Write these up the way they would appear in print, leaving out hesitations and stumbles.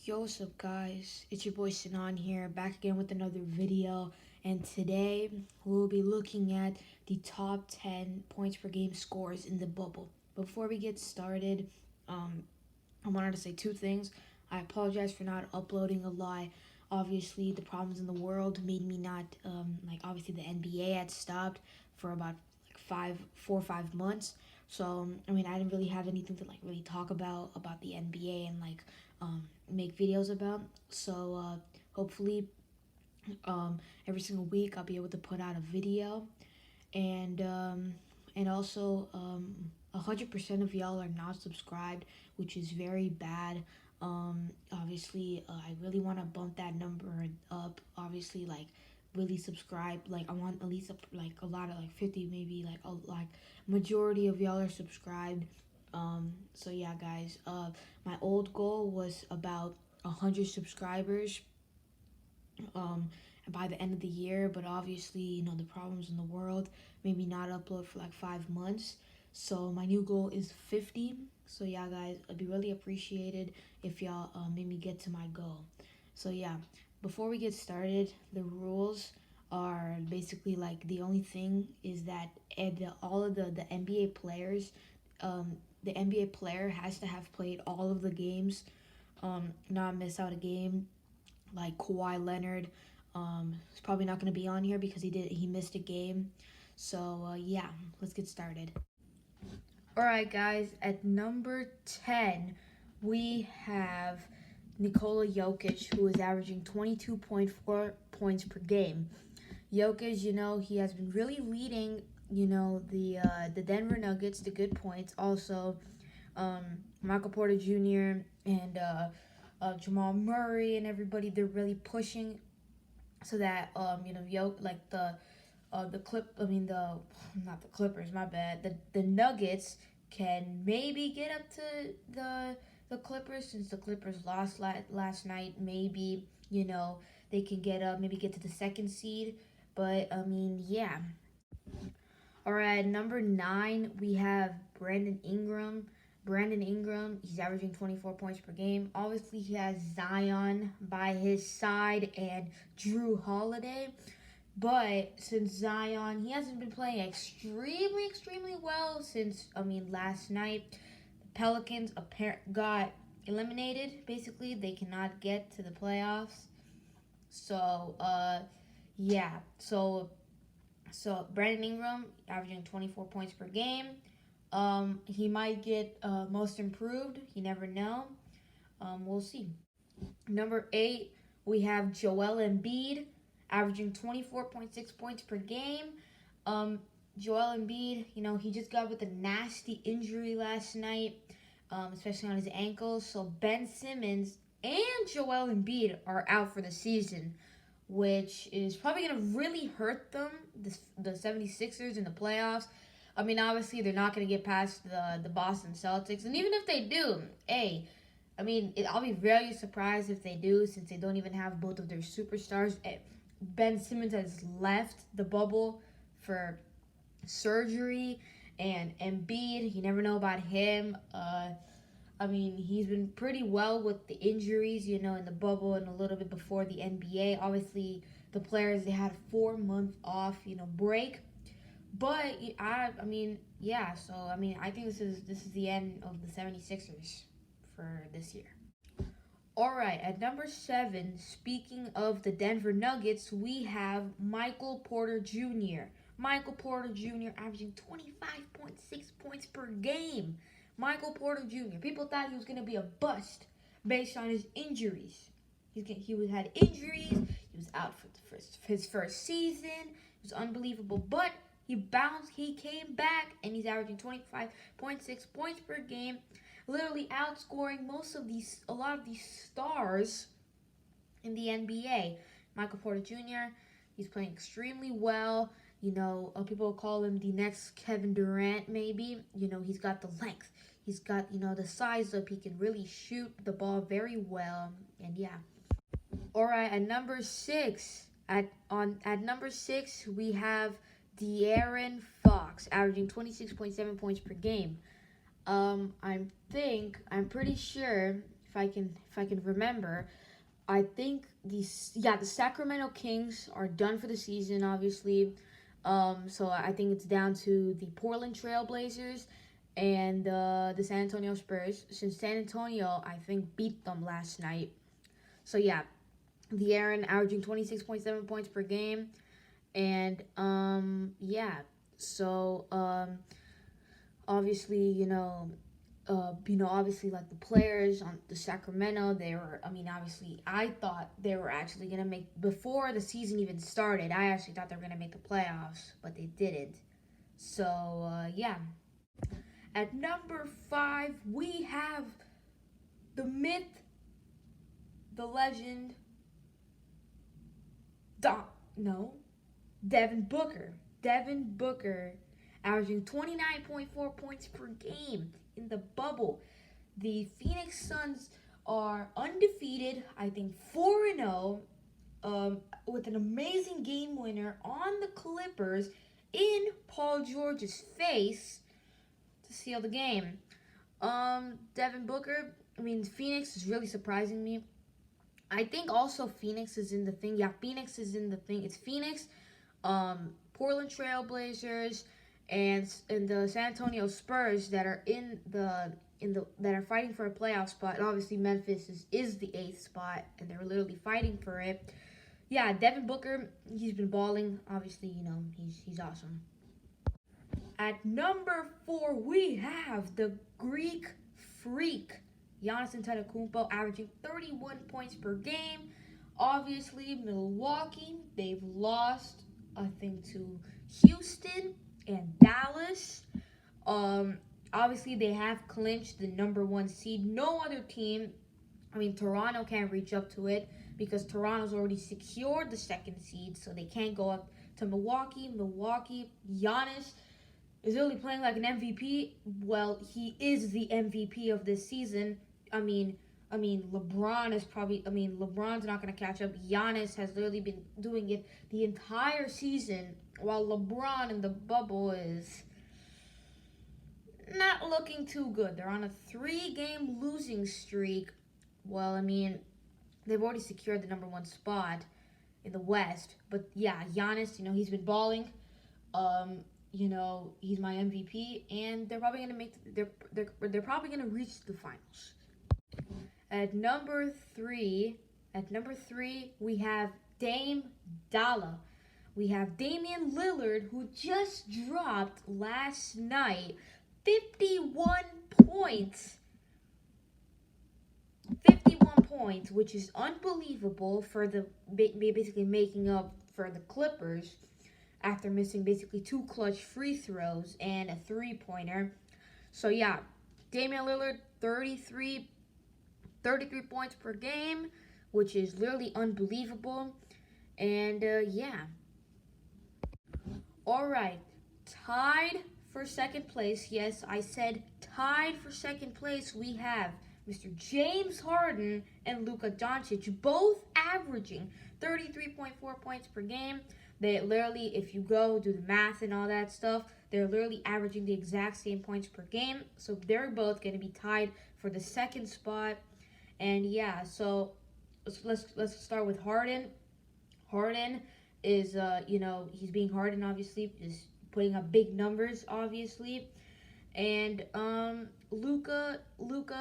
Yo, what's up guys? It's your boy Sinan here, back again with another video, and today we'll be looking at the top 10 points per game scores in the bubble. Before we get started, I wanted to say two things. I apologize for not uploading a lot. Obviously, the problems in the world made me not, obviously the NBA had stopped for about 4 or 5 months. So, I didn't really have anything to really talk about the NBA and make videos about. So, hopefully, every single week I'll be able to put out a video, and also 100% of y'all are not subscribed, which is very bad. Obviously, I really want to bump that number up. Obviously, really subscribe. I want at least a lot of 50, maybe majority of y'all are subscribed. So yeah, guys. My old goal was about 100 subscribers. By the end of the year, but obviously, the problems in the world made me not upload for 5 months. So my new goal is 50. So yeah, guys, it'd be really appreciated if y'all made me get to my goal. So yeah, before we get started, the rules are basically the only thing is that all of the NBA players, the NBA player has to have played all of the games, not miss out a game. Like Kawhi Leonard, is probably not going to be on here because he missed a game. So yeah, let's get started. All right, guys. At number 10, we have Nicola Yokish, who is averaging 22.4 points per game. Jokic, he has been really leading, the Denver Nuggets to good points. Also, Michael Porter Jr. and Jamal Murray and everybody, they're really pushing so that not the Clippers, my bad. The Nuggets can maybe get up to the Clippers, since the Clippers lost last night. Maybe, they can get up, maybe get to the second seed. But yeah. All right, number 9, we have Brandon Ingram. He's averaging 24 points per game. Obviously, he has Zion by his side and Drew Holiday. But since Zion, he hasn't been playing extremely well since, last night. The Pelicans got eliminated. Basically, they cannot get to the playoffs. So, yeah. So Brandon Ingram averaging 24 points per game. He might get most improved. You never know. We'll see. Number 8, we have Joel Embiid averaging 24.6 points per game. Joel Embiid, he just got with a nasty injury last night, especially on his ankles. So Ben Simmons and Joel Embiid are out for the season, which is probably going to really hurt them, the 76ers, in the playoffs. Obviously, they're not going to get past the Boston Celtics. And even if they do, hey, I'll be very surprised if they do, since they don't even have both of their superstars. Ben Simmons has left the bubble for surgery, and Embiid, you never know about him. He's been pretty well with the injuries, in the bubble and a little bit before the NBA. Obviously, the players, they had a 4-month off, break. But yeah. So I think this is the end of the 76ers for this year. All right, at number 7, speaking of the Denver Nuggets, we have Michael Porter Jr. Michael Porter Jr. averaging 25.6 points per game. Michael Porter Jr. People thought he was going to be a bust based on his injuries. He had injuries. He was out for his first season. It was unbelievable. But he bounced. He came back, and he's averaging 25.6 points per game, literally outscoring a lot of these stars in the NBA. Michael Porter Jr., he's playing extremely well. People call him the next Kevin Durant, maybe. He's got the length. He's got, the size up. He can really shoot the ball very well. And yeah. All right, at number 6, at number 6, we have De'Aaron Fox, averaging 26.7 points per game. I'm pretty sure if I can remember, I think the Sacramento Kings are done for the season, obviously. So I think it's down to the Portland Trail Blazers and the San Antonio Spurs. Since San Antonio, I think, beat them last night. So yeah, the Aaron averaging 26.7 points per game, and yeah. So obviously, obviously, like the players on the Sacramento, obviously, I thought they were actually gonna make, before the season even started. I actually thought they were gonna make the playoffs, but they didn't. So yeah. At number 5, we have the myth, the legend, Devin Booker. Devin Booker averaging 29.4 points per game in the bubble. The Phoenix Suns are undefeated, I think 4-0, with an amazing game winner on the Clippers in Paul George's face to seal the game. Devin Booker, Phoenix is really surprising me. I think also Phoenix is in the thing. Yeah, Phoenix is in the thing. It's Phoenix, Portland Trail Blazers, and the San Antonio Spurs that are that are fighting for a playoff spot. And obviously Memphis is the 8th spot, and they're literally fighting for it. Yeah, Devin Booker, he's been balling. Obviously, he's awesome. At number 4, we have the Greek Freak, Giannis Antetokounmpo, averaging 31 points per game. Obviously, Milwaukee, they've lost, I think, to Houston and Dallas. Obviously, they have clinched the number 1 seed. No other team, Toronto can't reach up to it because Toronto's already secured the 2nd seed, so they can't go up to Milwaukee. Giannis is really playing like an MVP. Well, he is the MVP of this season. LeBron is LeBron's not going to catch up. Giannis has literally been doing it the entire season, while LeBron in the bubble is not looking too good. They're on a 3-game losing streak. Well, they've already secured the number 1 spot in the West. But yeah, Giannis, he's been balling. He's my MVP, and they're probably gonna they're probably gonna reach the finals. At number 3, we have Dame Dalla. We have Damien Lillard, who just dropped last night 51 points. 51 points, which is unbelievable for basically making up for the Clippers after missing basically 2 clutch free throws and a 3-pointer. So yeah, Damian Lillard, 33 points per game, which is literally unbelievable. And yeah. All right, tied for 2nd place. Yes, I said tied for 2nd place. We have Mr. James Harden and Luca Doncic, both averaging 33.4 points per game. They literally, if you go do the math and all that stuff, they're literally averaging the exact same points per game. So they're both going to be tied for the 2nd spot. And yeah, so let's start with Harden. Harden is, he's being Harden, obviously, is putting up big numbers, obviously. And Luca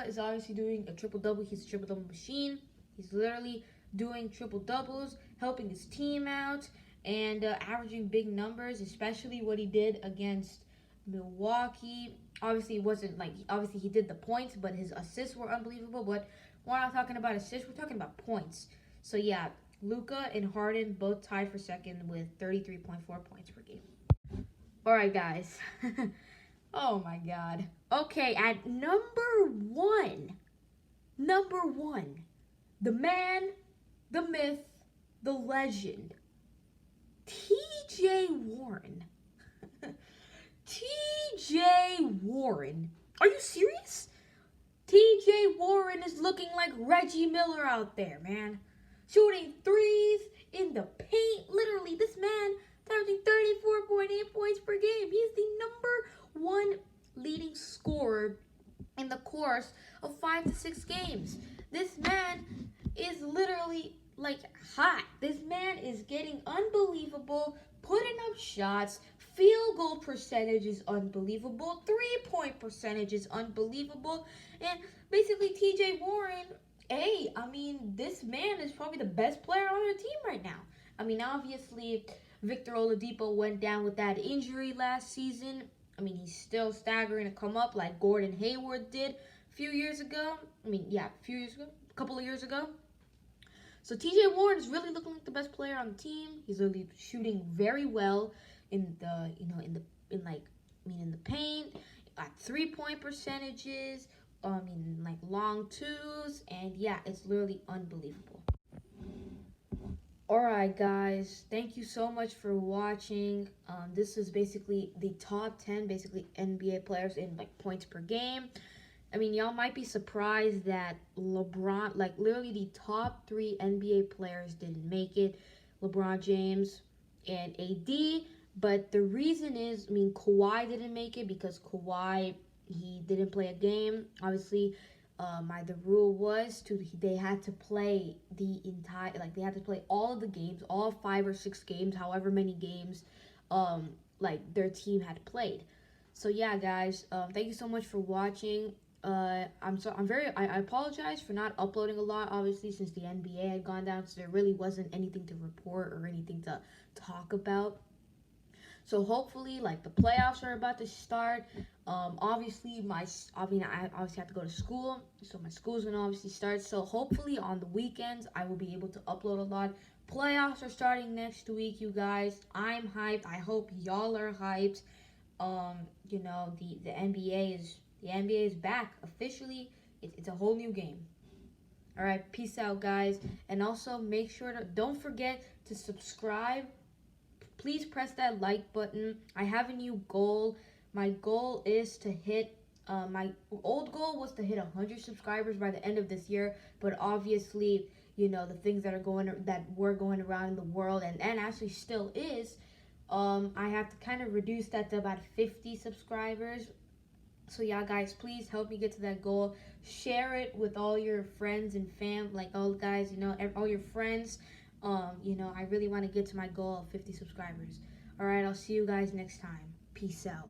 is obviously doing a triple-double. He's a triple-double machine. He's literally doing triple-doubles, helping his team out, and averaging big numbers, especially what he did against Milwaukee. Obviously, it wasn't like, obviously he did the points, but his assists were unbelievable. But we're not talking about assists, we're talking about points. So yeah, Luca and Harden both tied for 2nd with 33.4 points per game. All right, guys. Oh my God. Okay, at number 1, the man, the myth, the legend, TJ Warren. TJ Warren. Are you serious? TJ Warren is looking like Reggie Miller out there, man. Shooting threes in the paint. Literally, this man averaging 34.8 points per game. He's the number 1 leading scorer in the course of 5 to 6 games. This man is literally like hot. This man is getting unbelievable, putting up shots. Field goal percentage is unbelievable. 3-point percentage is unbelievable. And basically, TJ Warren, hey, I mean, this man is probably the best player on their team right now. I mean, obviously, Victor Oladipo went down with that injury last season. I mean, he's still staggering to come up like Gordon Hayward did a few years ago. A couple of years ago. So TJ Warren is really looking like the best player on the team. He's really shooting very well in the in the paint, at 3-point percentages, like long twos, and yeah, it's literally unbelievable. Alright guys, thank you so much for watching. This is basically the top 10 basically NBA players in like points per game. I mean, y'all might be surprised that LeBron, like literally the top 3 NBA players didn't make it. LeBron James and AD. But the reason is, I mean, Kawhi didn't make it because Kawhi, he didn't play a game. Obviously, the rule was they had to play they had to play all of the games, all 5 or 6 games, however many games, their team had played. So yeah, guys, thank you so much for watching. I apologize for not uploading a lot, obviously, since the NBA had gone down, so there really wasn't anything to report or anything to talk about. So hopefully, like, the playoffs are about to start. Obviously, I obviously have to go to school, so my school's gonna obviously start. So hopefully on the weekends, I will be able to upload a lot. Playoffs are starting next week, you guys. I'm hyped. I hope y'all are hyped. The NBA is back officially. It's a whole new game. All right, peace out, guys, and also don't forget to subscribe. Please press that like button. I have a new goal. My goal is to hit. My old goal was to hit 100 subscribers by the end of this year, but obviously, the things that were going around in the world and actually still is. I have to kind of reduce that to about 50 subscribers. So yeah, guys, please help me get to that goal. Share it with all your friends and like all guys, all your friends. I really want to get to my goal of 50 subscribers. All right, I'll see you guys next time. Peace out.